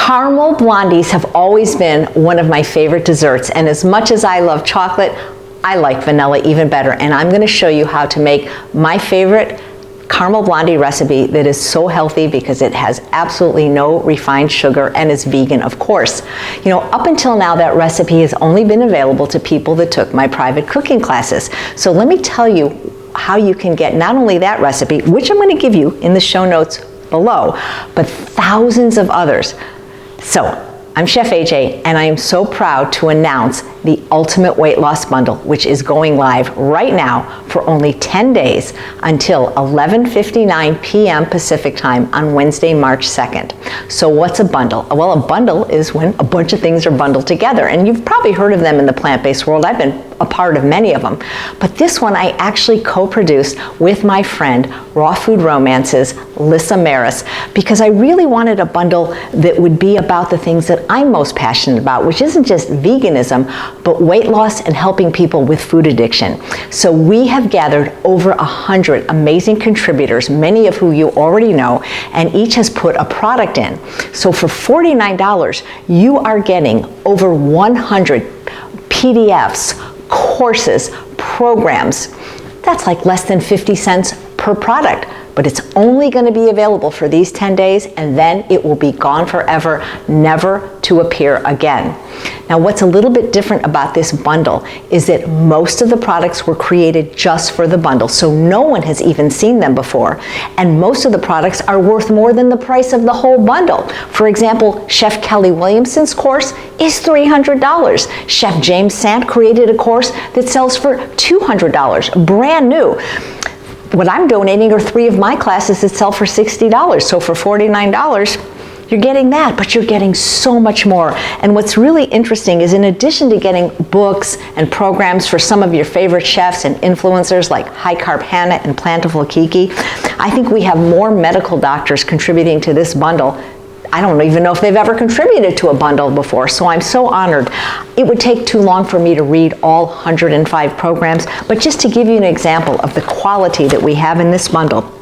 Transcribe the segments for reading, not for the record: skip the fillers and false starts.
Caramel blondies have always been one of my favorite desserts, and as much as I love chocolate, I like vanilla even better, and I'm going to show you how to make my favorite caramel blondie recipe that is so healthy because it has absolutely no refined sugar and is vegan, of course. You know, up until now that recipe has only been available to people that took my private cooking classes. So let me tell you how you can get not only that recipe, which I'm going to give you in the show notes below, but thousands of others. So I'm Chef AJ, and I am so proud to announce the Ultimate Weight Loss Bundle, which is going live right now for only 10 days until 11:59 p.m. Pacific time on Wednesday, March 2nd. So what's a bundle? Well, a bundle is when a bunch of things are bundled together, and you've probably heard of them in the plant-based world. I've been a part of many of them. But this one I actually co-produced with my friend, Raw Food Romance's Lissa Maris, because I really wanted a bundle that would be about the things that I'm most passionate about, which isn't just veganism, but weight loss and helping people with food addiction. So we have gathered over 100 amazing contributors, many of who you already know, and each has put a product in. So for $49, you are getting over 100 PDFs, courses, programs. That's like less than 50 cents per product, but it's only going to be available for these 10 days, and then it will be gone forever, never to appear again. Now, what's a little bit different about this bundle is that most of the products were created just for the bundle, so no one has even seen them before, and most of the products are worth more than the price of the whole bundle. For example, Chef Kelly Williamson's course is $300. Chef James Sant created a course that sells for $200, brand new. What I'm donating are 3 of my classes that sell for $60. So for $49, you're getting that, but you're getting so much more. And what's really interesting is in addition to getting books and programs for some of your favorite chefs and influencers like High Carb Hannah and Plantiful Kiki, I think we have more medical doctors contributing to this bundle. I don't even know if they've ever contributed to a bundle before, so I'm so honored. It would take too long for me to read all 105 programs, but just to give you an example of the quality that we have in this bundle,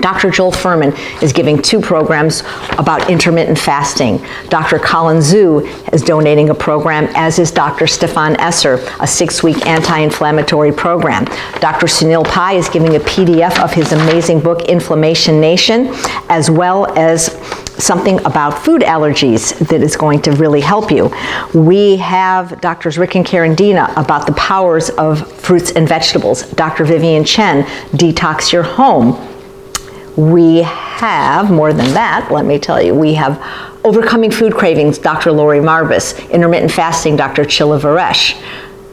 Dr. Joel Furman is giving 2 programs about intermittent fasting. Dr. Colin Zhu is donating a program, as is Dr. Stefan Esser, a 6-week anti-inflammatory program. Dr. Sunil Pai is giving a PDF of his amazing book, Inflammation Nation, as well as something about food allergies that is going to really help you. We have Drs. Rick and Karen Dina about the powers of fruits and vegetables. Dr. Vivian Chen, Detox Your Home. We have, more than that, let me tell you, we have Overcoming Food Cravings, Dr. Lori Marbus, Intermittent Fasting, Dr. Chilla Varesh,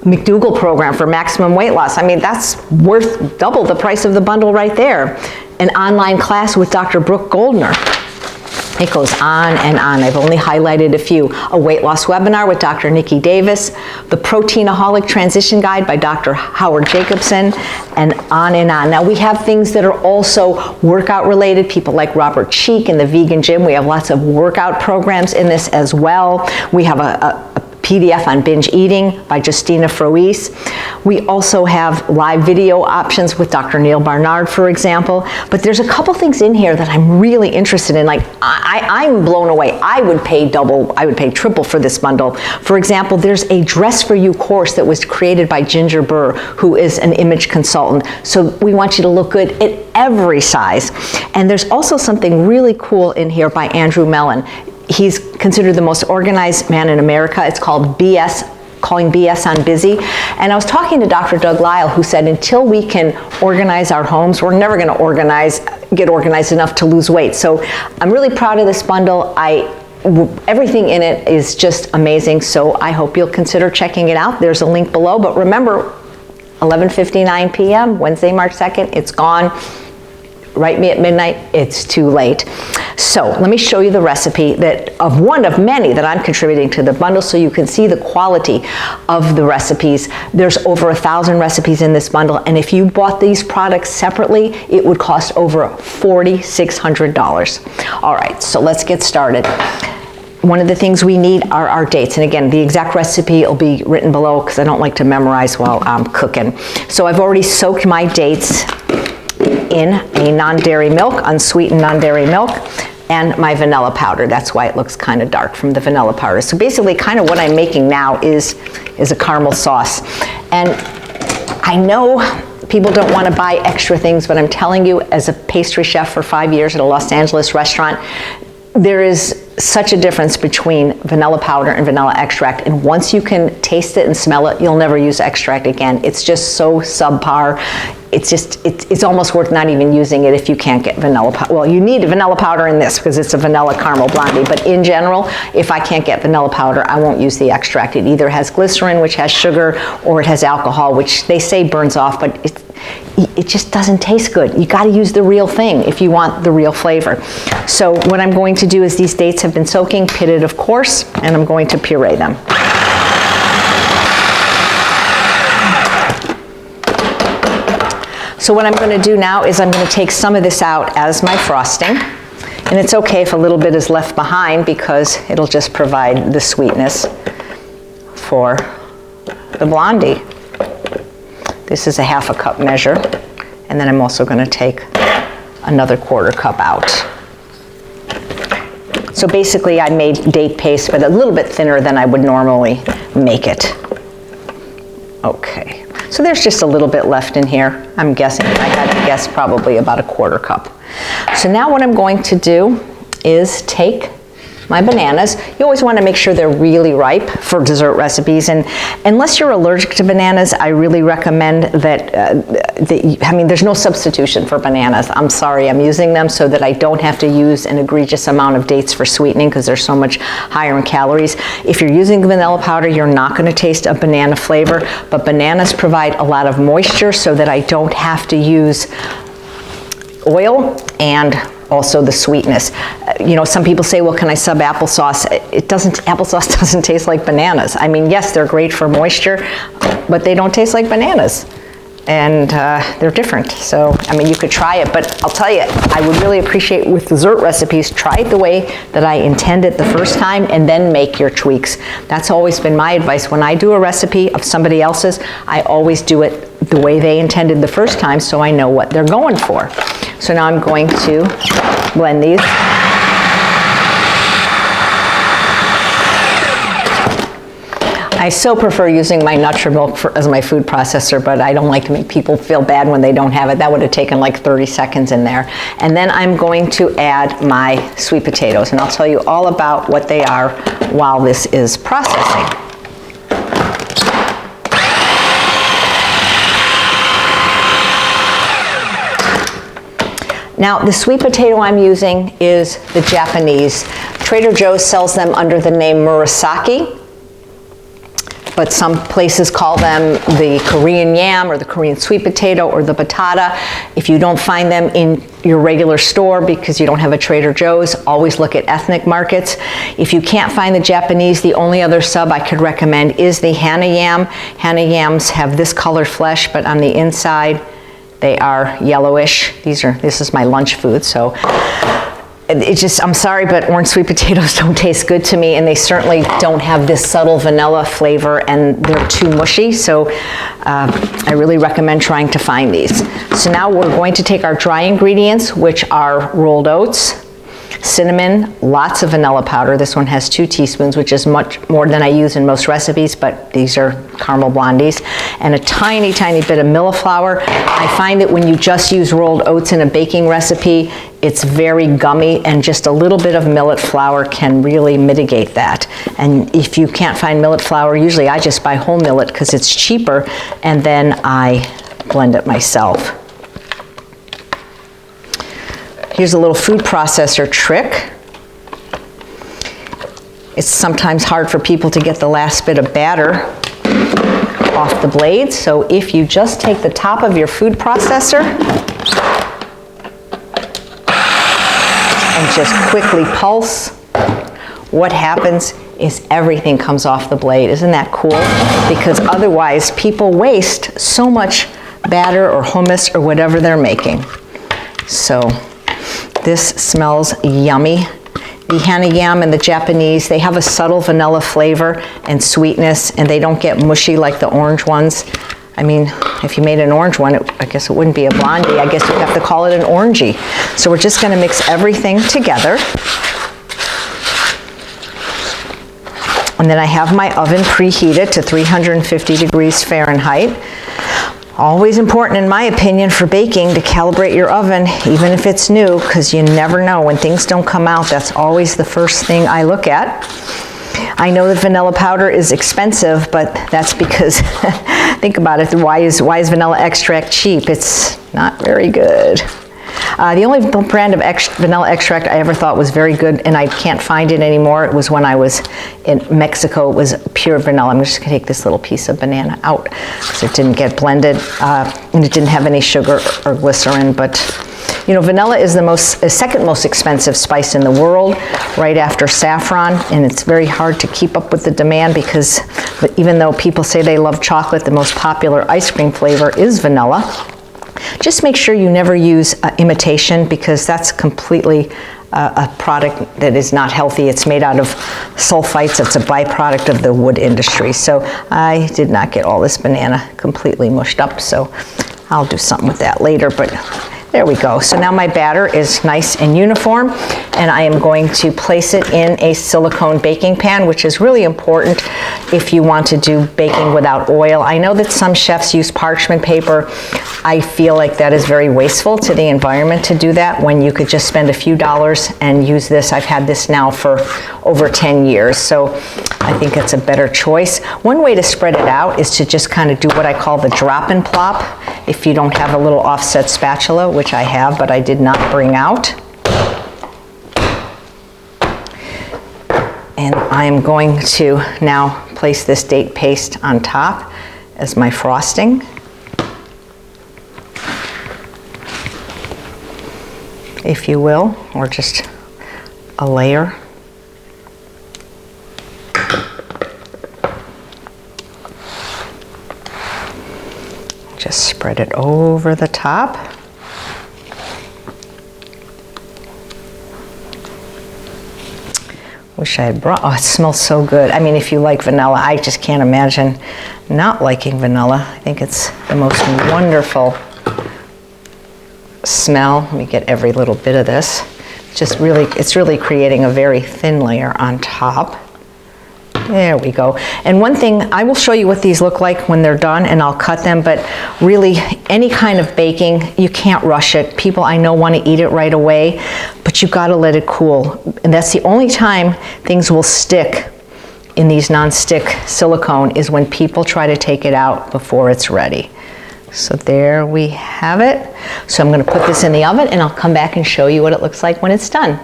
McDougall Program for Maximum Weight Loss. I mean, that's worth double the price of the bundle right there. An online class with Dr. Brooke Goldner. It goes on and on. I've only highlighted a few. A weight loss webinar with Dr. Nikki Davis, the Proteinaholic Transition Guide by Dr. Howard Jacobson, and on and on. Now we have things that are also workout related, people like Robert Cheek in the Vegan Gym. We have lots of workout programs in this as well. We have a PDF on binge eating by Justina Froese. We also have live video options with Dr. Neil Barnard, for example. But there's a couple things in here that I'm really interested in. Like, I'm blown away. I would pay double, I would pay triple for this bundle. For example, there's a Dress For You course that was created by Ginger Burr, who is an image consultant. So we want you to look good at every size. And there's also something really cool in here by Andrew Mellon. He's considered the most organized man in America. It's called Calling BS on Busy. And I was talking to Dr. Doug Lyle, who said until we can organize our homes, we're never going to get organized enough to lose weight. So I'm really proud of this bundle. Everything in it is just amazing. So I hope you'll consider checking it out. There's a link below. But remember, 11:59 p.m., Wednesday, March 2nd, it's gone. Write me at midnight, it's too late. So let me show you the recipe of one of many that I'm contributing to the bundle so you can see the quality of the recipes. There's over 1,000 recipes in this bundle, and if you bought these products separately, it would cost over $4,600. All right, so let's get started. One of the things we need are our dates. And again, the exact recipe will be written below because I don't like to memorize while I'm cooking. So I've already soaked my dates in a non-dairy milk, unsweetened non-dairy milk. and my vanilla powder. That's why it looks kind of dark from the vanilla powder. So basically kind of what I'm making now is a caramel sauce. And I know people don't want to buy extra things, but I'm telling you, as a pastry chef for 5 years at a Los Angeles restaurant, there is such a difference between vanilla powder and vanilla extract, and once you can taste it and smell it, you'll never use extract again. It's just so subpar. It's almost worth not even using it if you can't get vanilla powder. Well, you need vanilla powder in this because it's a vanilla caramel blondie, but in general, if I can't get vanilla powder, I won't use the extract. It either has glycerin, which has sugar, or it has alcohol, which they say burns off, but it just doesn't taste good. You got to use the real thing if you want the real flavor. So what I'm going to do is, these dates have been soaking, pitted of course, and I'm going to puree them. So what I'm going to do now is I'm going to take some of this out as my frosting. And it's okay if a little bit is left behind because it'll just provide the sweetness for the Blondie. This is a 1/2 cup measure. And then I'm also going to take another 1/4 cup out. So basically I made date paste, but a little bit thinner than I would normally make it. Okay. So there's just a little bit left in here. I'm guessing, I had to guess probably about a 1/4 cup. So now what I'm going to do is take my bananas. You always want to make sure they're really ripe for dessert recipes, and unless you're allergic to bananas, I really recommend that, there's no substitution for bananas. I'm sorry, I'm using them so that I don't have to use an egregious amount of dates for sweetening because they're so much higher in calories. If you're using vanilla powder, you're not going to taste a banana flavor, but bananas provide a lot of moisture so that I don't have to use oil and also the sweetness. Some people say, well, can I sub applesauce? Applesauce doesn't taste like bananas. I mean, yes, they're great for moisture, but they don't taste like bananas. And they're different. So, you could try it, but I'll tell you, I would really appreciate with dessert recipes, try it the way that I intended the first time and then make your tweaks. That's always been my advice. When I do a recipe of somebody else's, I always do it the way they intended the first time so I know what they're going for. So now I'm going to blend these. I so prefer using my Nutri-Milk as my food processor, but I don't like to make people feel bad when they don't have it. That would have taken like 30 seconds in there. And then I'm going to add my sweet potatoes, and I'll tell you all about what they are while this is processing. Now, the sweet potato I'm using is the Japanese. Trader Joe's sells them under the name Murasaki, but some places call them the Korean yam or the Korean sweet potato or the batata. If you don't find them in your regular store because you don't have a Trader Joe's, always look at ethnic markets. If you can't find the Japanese, the only other sub I could recommend is the Hana yam. Hana yams have this colored flesh, but on the inside, they are yellowish. This is my lunch food, so I'm sorry, but orange sweet potatoes don't taste good to me, and they certainly don't have this subtle vanilla flavor, and they're too mushy, so I really recommend trying to find these. So now we're going to take our dry ingredients, which are rolled oats, cinnamon, lots of vanilla powder. This one has 2 teaspoons, which is much more than I use in most recipes, but these are caramel blondies, and a tiny, tiny bit of millet flour. I find that when you just use rolled oats in a baking recipe, it's very gummy, and just a little bit of millet flour can really mitigate that. And if you can't find millet flour, usually I just buy whole millet because it's cheaper, and then I blend it myself. Here's a little food processor trick. It's sometimes hard for people to get the last bit of batter off the blade, so if you just take the top of your food processor and just quickly pulse, what happens is everything comes off the blade. Isn't that cool? Because otherwise people waste so much batter or hummus or whatever they're making. So this smells yummy. The Hana yam and the Japanese, they have a subtle vanilla flavor and sweetness, and they don't get mushy like the orange ones. I mean, if you made an orange one, I guess it wouldn't be a blondie. I guess you'd have to call it an orangey. So we're just gonna mix everything together. And then I have my oven preheated to 350 degrees Fahrenheit. Always important, in my opinion, for baking to calibrate your oven, even if it's new, because you never know. When things don't come out, that's always the first thing I look at. I know that vanilla powder is expensive, but that's because, think about it, why is vanilla extract cheap? It's not very good. The only brand of vanilla extract I ever thought was very good, and I can't find it anymore, it was when I was in Mexico. It was pure vanilla. I'm just going to take this little piece of banana out because it didn't get blended, and it didn't have any sugar or glycerin. But you know, vanilla is the second most expensive spice in the world, right after saffron, and it's very hard to keep up with the demand because even though people say they love chocolate, the most popular ice cream flavor is vanilla. Just make sure you never use imitation, because that's completely a product that is not healthy. It's made out of sulfites. It's a byproduct of the wood industry. So I did not get all this banana completely mushed up, so I'll do something with that later, but there we go. So now my batter is nice and uniform, and I am going to place it in a silicone baking pan, which is really important if you want to do baking without oil. I know that some chefs use parchment paper. I feel like that is very wasteful to the environment to do that when you could just spend a few dollars and use this. I've had this now for over 10 years, so I think it's a better choice. One way to spread it out is to just kind of do what I call the drop and plop. If you don't have a little offset spatula, which I have, but I did not bring out. And I am going to now place this date paste on top as my frosting. If you will, or just a layer. Just spread it over the top. Wish I had brought, oh, it smells so good. I mean, if you like vanilla, I just can't imagine not liking vanilla. I think it's the most wonderful smell. Let me get every little bit of this. It's really creating a very thin layer on top. There we go. And one thing, I will show you what these look like when they're done, and I'll cut them, but really any kind of baking, you can't rush it. People I know want to eat it right away, but you've got to let it cool. And that's the only time things will stick in these non-stick silicone, is when people try to take it out before it's ready. So there we have it. So I'm going to put this in the oven, and I'll come back and show you what it looks like when it's done.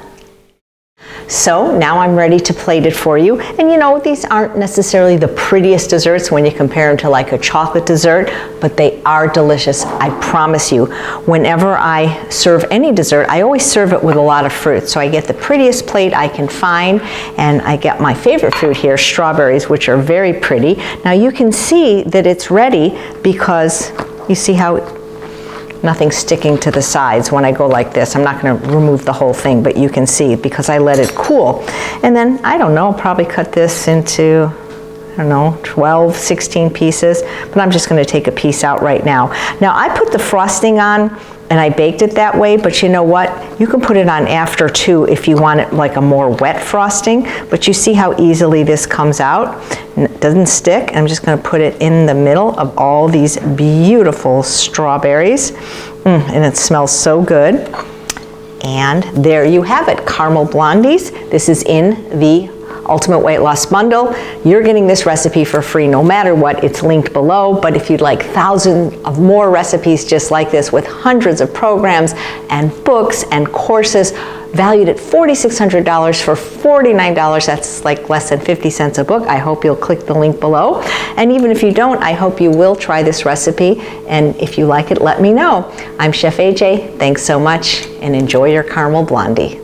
So now I'm ready to plate it for you. And you know, these aren't necessarily the prettiest desserts when you compare them to like a chocolate dessert, but they are delicious, I promise you. Whenever I serve any dessert, I always serve it with a lot of fruit. So I get the prettiest plate I can find, and I get my favorite fruit here, strawberries, which are very pretty. Now you can see that it's ready because you see how nothing's sticking to the sides when I go like this. I'm not going to remove the whole thing, but you can see because I let it cool. And then, I don't know, I'll probably cut this into, I don't know, 12, 16 pieces, but I'm just going to take a piece out right now. Now, I put the frosting on and I baked it that way, but you know what? You can put it on after too if you want it like a more wet frosting, but you see how easily this comes out? And it doesn't stick. I'm just going to put it in the middle of all these beautiful strawberries, and it smells so good. And there you have it, caramel blondies. This is in the Ultimate Weight Loss Bundle. You're getting this recipe for free no matter what. It's linked below, but if you'd like thousands of more recipes just like this with hundreds of programs and books and courses valued at $4,600 for $49, that's like less than 50 cents a book, I hope you'll click the link below. And even if you don't, I hope you will try this recipe, and if you like it, let me know. I'm Chef AJ. Thanks so much, and enjoy your caramel blondie.